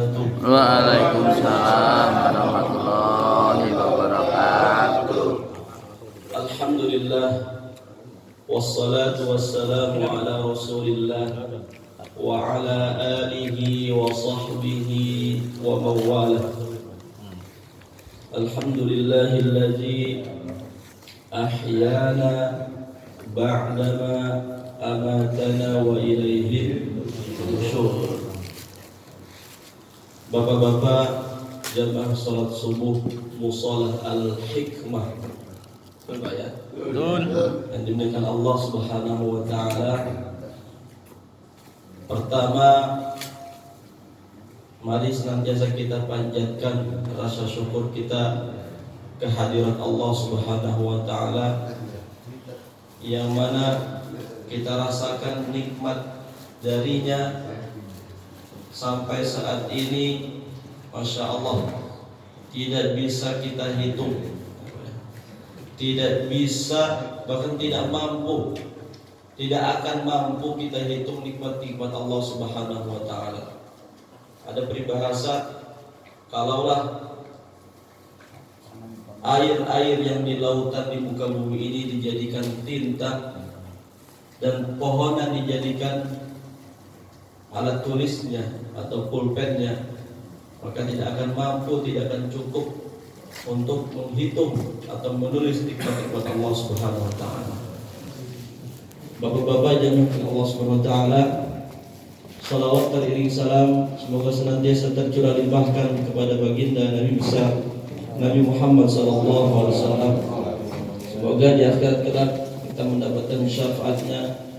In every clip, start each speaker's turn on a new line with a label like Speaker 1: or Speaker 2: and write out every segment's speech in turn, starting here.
Speaker 1: wabarakatuh.
Speaker 2: Waalaikumsalam warahmatullahi wabarakatuh.
Speaker 1: Alhamdulillah, wassalatu wassalamu ala rasulillah wa ala alihi wa sahbihi wa mawalah. Alhamdulillahilladzi ahyana ba'dama amatana wa ilaihi nusyur. Bapak-bapak jamaah salat subuh Mushalah Al-Hikmah, Bapak ya, yang dimuliakan Allah Subhanahu wa taala. Pertama, mari senantiasa kita panjatkan rasa syukur kita kehadirat Allah Subhanahu wa taala, yang mana kita rasakan nikmat darinya sampai saat ini. Masya Allah, tidak bisa kita hitung, tidak bisa, bahkan tidak mampu, tidak akan mampu kita hitung nikmat-nikmat Allah Subhanahu wa taala. Ada peribahasa, kalaulah air-air yang di lautan di muka bumi ini dijadikan tinta dan pohonan dijadikan alat tulisnya atau pulpennya, maka tidak akan mampu, tidak akan cukup untuk menghitung atau menulis nikmat-nikmat Allah Subhanahu wa taala. Bapak-bapak jamaah Allah Subhanahu wa taala, salawat teriring salam semoga senantiasa tercurah limpahkan kepada baginda Nabi besar Nabi Muhammad sallallahu alaihi wasallam. Semoga di akhirat kelak kita mendapatkan syafaatnya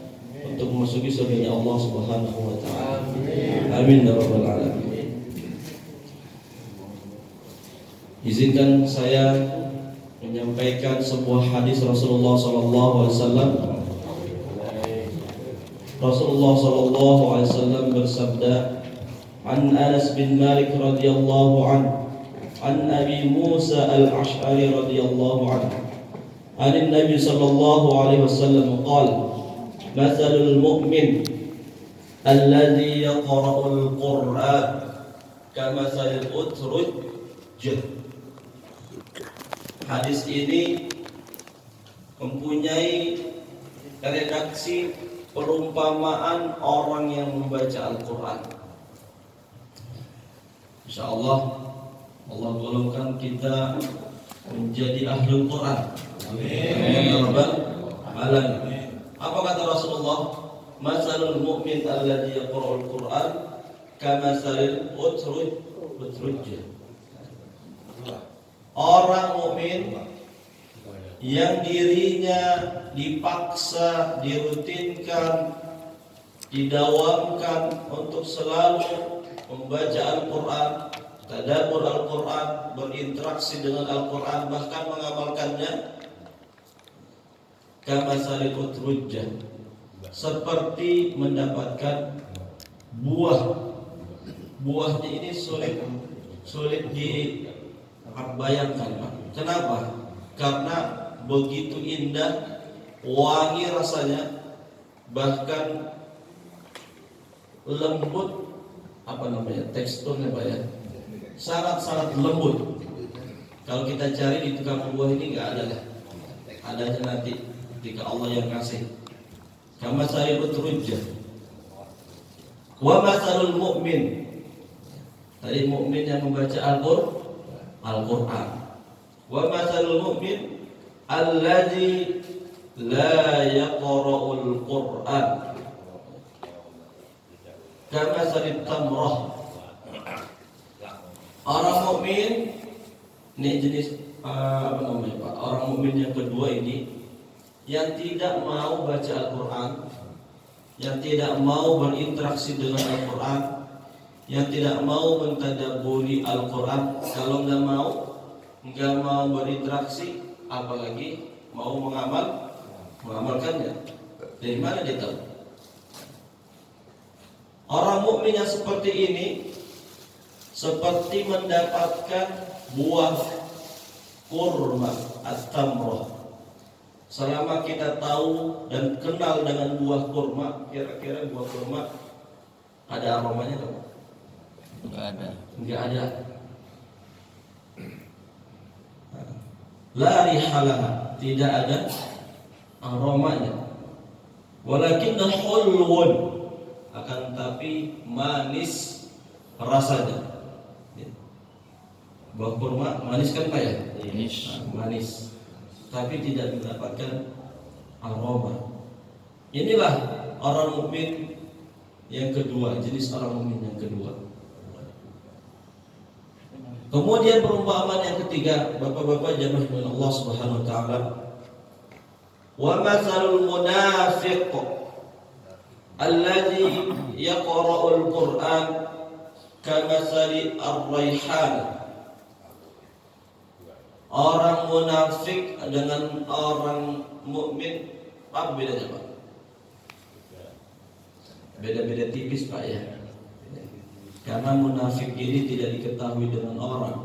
Speaker 1: untuk memasuki surga Allah Subhanahu wa taala. Amin ya rabbal alamin. Izinkan saya menyampaikan sebuah hadis Rasulullah sallallahu alaihi wasallam. Rasulullah sallallahu alaihi wasallam bersabda, "An Anas bin Malik radhiyallahu anhu, an Abi Musa al-Ash'ari radhiyallahu anhu, an Nabi sallallahu alaihi wasallam qala, mathalul mu'min alladhi yaqra'ul Qur'an kamathalil utrujj." Hadis ini mempunyai redaksi perumpamaan orang yang membaca Al-Quran. InsyaAllah Allah golongkan kita menjadi ahlul Quran. Amin. Apa kata Rasulullah? Masalul mu'min alladhi yaqra'ul Quran kamathalil utrujj. Orang mukmin yang dirinya dipaksa, dirutinkan, didawamkan untuk selalu membaca Al-Quran, tadabbur Al-Quran, berinteraksi dengan Al-Quran, bahkan mengamalkannya, kamathalil utrujj, seperti mendapatkan buah. Buahnya ini sulit dibayangkan, Pak. Kenapa? Karena begitu indah, wangi rasanya, bahkan lembut, teksturnya Pak ya, sangat-sangat lembut. Kalau kita cari di tukang buah ini nggak ada lah, adanya nanti ketika Allah yang kasih. Kamathalil utrujj. Wa mathalul mu'min, tadi mukmin yang membaca Al-Quran. Wa mathalul mu'min alladzi la yaqra'ul Qur'an kamathalit tamrah. Orang mukmin ini jenis Pak? Orang mukmin yang kedua ini yang tidak mau baca Al-Quran, yang tidak mau berinteraksi dengan Al-Quran, yang tidak mau mentadabburi Al-Quran. Kalau nggak mau berinteraksi, apalagi mau mengamalkannya. Dari mana dia tahu? Orang mukmin yang seperti ini seperti mendapatkan buah kurma at-tamrah. Selama kita tahu dan kenal dengan buah kurma, kira-kira buah kurma ada aromanya enggak?
Speaker 2: Enggak ada.
Speaker 1: Enggak ada. La rihalaha, tidak ada aromanya. Walakinna hulwun, akan tapi manis rasanya. Buah kurma manis kan Pak ya?
Speaker 2: Manis.
Speaker 1: Manis. Tapi tidak mendapatkan aroma. Inilah orang mukmin yang kedua, jenis orang mukmin yang kedua. Kemudian perumpamaan yang ketiga, Bapak-bapak jamaah Allah Subhanahu wa taala. Wa matsalul munafiq alladzi yaqra'ul Qur'an kamatsali ar-raihan. Orang munafik dengan orang mukmin apa bedanya, Pak? Beda-beda tipis, Pak ya. Karena munafik ini tidak diketahui dengan orang,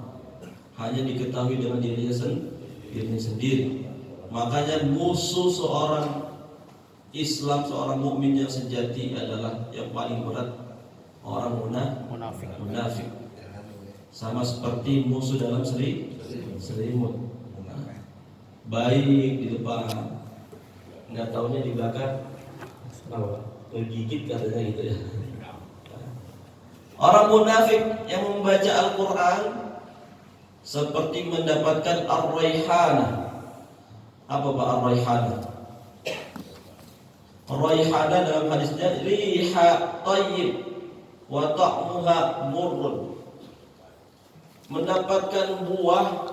Speaker 1: hanya diketahui dengan dirinya sendiri. Makanya musuh seorang Islam, seorang mukmin yang sejati adalah yang paling berat orang munafik. Sama seperti musuh dalam selimut. Baik di depan, nggak taunya di belakang tergigit katanya gitu ya. Orang munafik yang membaca Al-Quran seperti mendapatkan ar-raihana. Apa Pak ar-raihana? Ar-raihana dalam hadisnya riha tayyib wa ta'muha murrun. Mendapatkan buah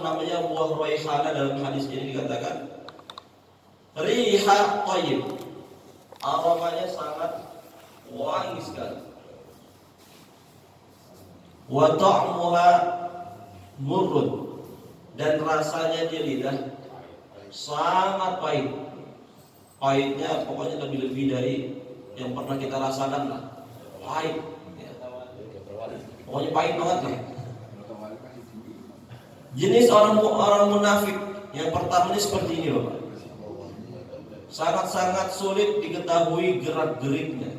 Speaker 1: namanya buah raihana, dalam hadis ini dikatakan riha tayyib, aromanya sangat wangi sekali. Wa ta'muha murrun, dan rasanya di lidah sangat pahit. Pahitnya pokoknya lebih dari yang pernah kita rasakan lah. Pahit ya. Pokoknya pahit banget lah. Jenis orang munafik yang pertama ini seperti ini Bapak. Sangat-sangat sulit diketahui gerak-geriknya.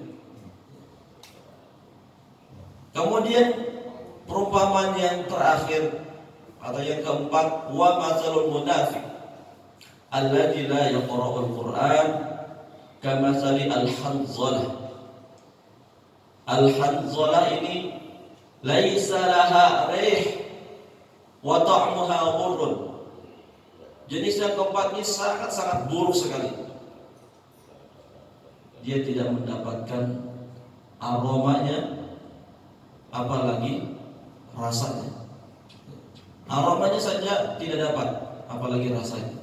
Speaker 1: Kemudian perumpamaan yang terakhir atau yang keempat, wa matsalul munafiq alladzi la yaqra'ul Qur'an kamatsali al-hanzalah. Al-hanzalah ini laisa laha rih wa ta'muha murrun. Jenis yang keempat ini sangat-sangat buruk sekali. Dia tidak mendapatkan aromanya, apalagi rasanya. Aromanya saja tidak dapat, apalagi rasanya.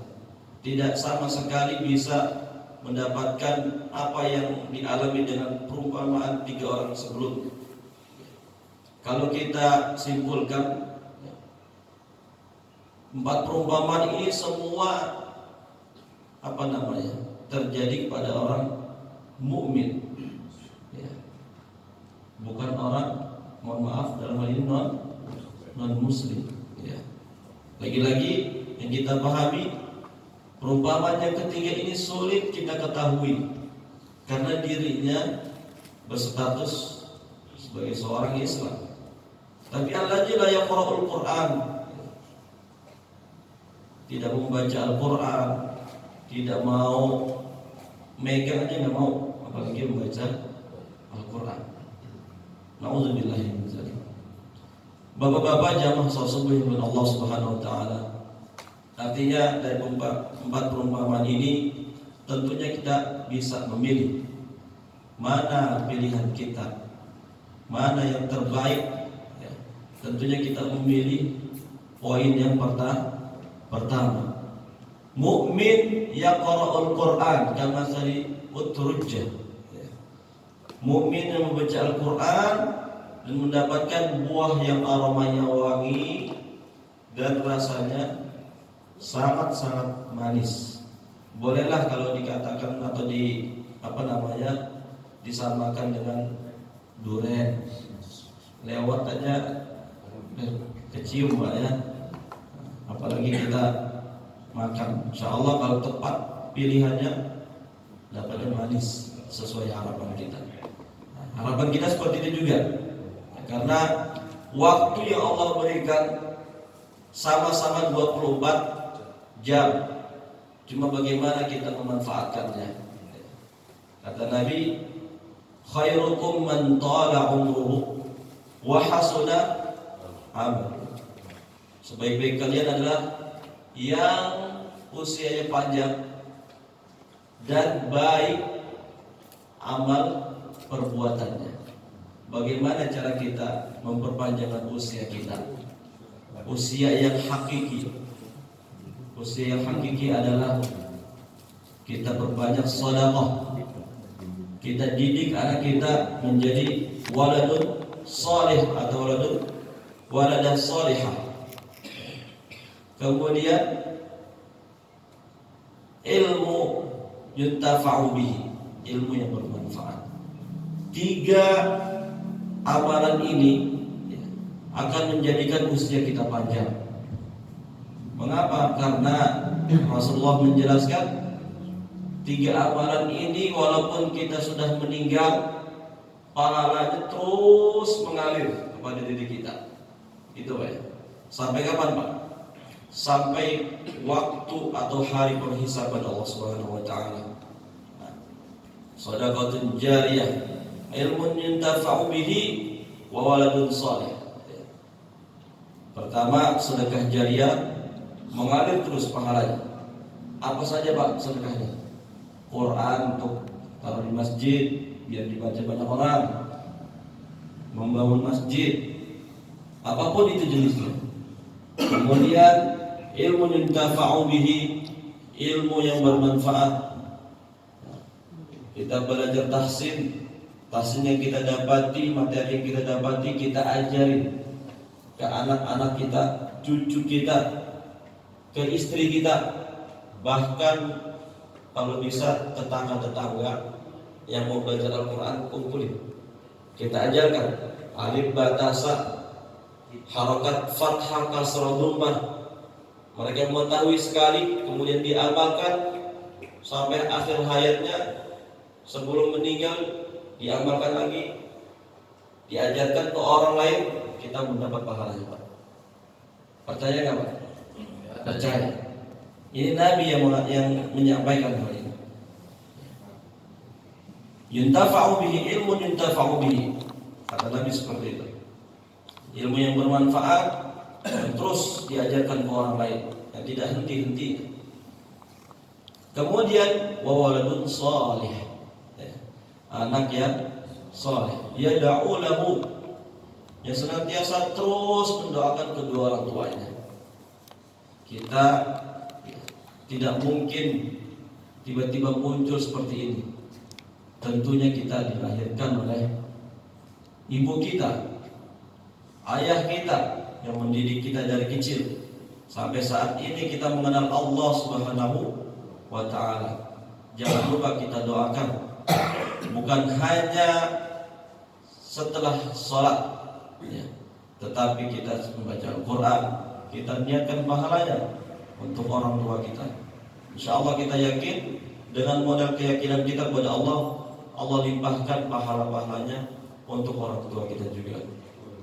Speaker 1: Tidak sama sekali bisa mendapatkan apa yang dialami dengan perumpamaan 3 orang sebelumnya. Kalau kita simpulkan 4 perumpamaan ini semua terjadi kepada orang mukmin, ya. Bukan orang, mohon maaf dalam hal ini non muslim, ya. Lagi-lagi yang kita pahami, perumpamaan yang ketiga ini sulit kita ketahui karena dirinya berstatus sebagai seorang Islam. Tapi alladzi la yaqra'ul Qur'an, tidak membaca Al-Quran, tidak mau megang aja nggak mau, apalagi membaca Al-Quran. Nauzubillahi min dzalik. Bapak-bapak jamaah sesungguhnya Allah Subhanahu wa taala. Artinya dari 4 perumpamaan ini tentunya kita bisa memilih mana pilihan kita, mana yang terbaik, ya. Tentunya kita memilih poin yang pertama, mukmin yaqra'ul Qur'an kamatsali utrujjah. Mukmin yang membaca Al-Qur'an dan mendapatkan buah yang aromanya wangi dan rasanya sangat-sangat manis. Bolehlah kalau dikatakan atau disamakan dengan durian. Lewat aja kecium Pak ya. Apalagi kita makan, insya Allah kalau tepat pilihannya dapatnya manis sesuai harapan kita. Harapan kita seperti itu juga. Karena waktu yang Allah berikan sama-sama 24 jam. Cuma bagaimana kita memanfaatkannya. Kata Nabi, khairukum man tala umruhu wa hasuna amal. Sebaik-baik kalian adalah yang usianya panjang dan baik amal perbuatannya. Bagaimana cara kita memperpanjangkan usia kita? Usia yang hakiki. Usia yang hakiki adalah kita perbanyak sedekah. Kita didik anak kita menjadi waladun salih atau waladan salihah. Kemudian ilmu yuntafa'u bihi, ilmu yang bermanfaat. 3 amalan ini akan menjadikan usia kita panjang. Mengapa? Karena Rasulullah menjelaskan 3 amalan ini walaupun kita sudah meninggal, pahalanya terus mengalir kepada diri kita. Itu Pak. Sampai kapan Pak? Sampai waktu atau hari penghisaban Allah Subhanahu wa taala. Shadaqatun jariyah, ilmun yuntafa'u bihi wa waladun salih. Pertama, sedekah jariyah mengalir terus pahalanya. Apa saja Pak sedekahnya? Quran untuk taruh di masjid biar dibaca banyak orang, membangun masjid, apapun itu jenisnya. Kemudian ilmu yuntafa'u bihi, ilmu yang bermanfaat. Kita belajar tahsin yang kita dapati, materi yang kita dapati, kita ajarin ke anak-anak kita, cucu kita, ke istri kita, bahkan kalau bisa tetangga-tetangga yang mau belajar Al-Quran kumpulin. Kita ajarkan alif ba ta sa, harokat fathah kasrah dhammah. Mereka mengetahui sekali, kemudian diamalkan sampai akhir hayatnya. Sebelum meninggal diamalkan lagi, diajarkan ke orang lain, kita mendapat pahalanya Pak. Percaya nggak Pak? Percaya. Ini Nabi yang menyampaikan hal ini. Yuntafa'u bihi, ilmu yuntafa'u bihi. Kata Nabi seperti itu. Ilmu yang bermanfaat dan terus diajarkan ke orang lain, yang tidak henti-henti. Kemudian wa waladun salih, anak yang saleh, yad'u lahu, yang senantiasa terus mendoakan kedua orang tuanya. Kita tidak mungkin tiba-tiba muncul seperti ini. Tentunya kita dilahirkan oleh ibu kita, ayah kita yang mendidik kita dari kecil. Sampai saat ini kita mengenal Allah Subhanahu wa ta'ala. Jangan lupa kita doakan, bukan hanya setelah sholat ya, tetapi kita membaca Al-Quran, kita niatkan pahalanya untuk orang tua kita. Insya Allah kita yakin dengan modal keyakinan kita kepada Allah, Allah limpahkan pahala-pahalanya untuk orang tua kita juga.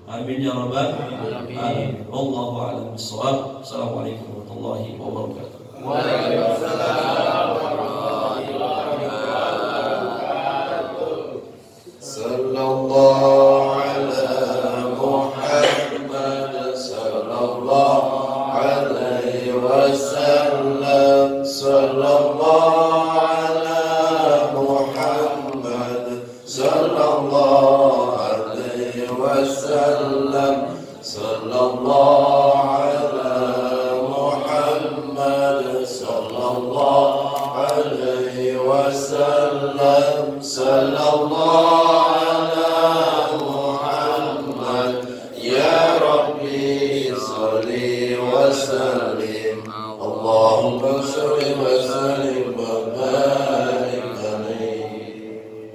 Speaker 1: Amin ya rabbal alamin. Wallahu a'lam bishawab. Assalamualaikum warahmatullahi wabarakatuh.
Speaker 2: Waalaikumsalam warahmatullahi wabarakatuh.
Speaker 3: Sallallahu ala Muhammad sallallahu alaihi wasallam. Sallallahu ala Muhammad sallallahu alaihi wasallam. Sallallahu ala Muhammad sallallahu alaihi wasallam. Sallallahu ala Muhammad. Ya Rabbi salli wa sallim. Allahumma salli wa sallim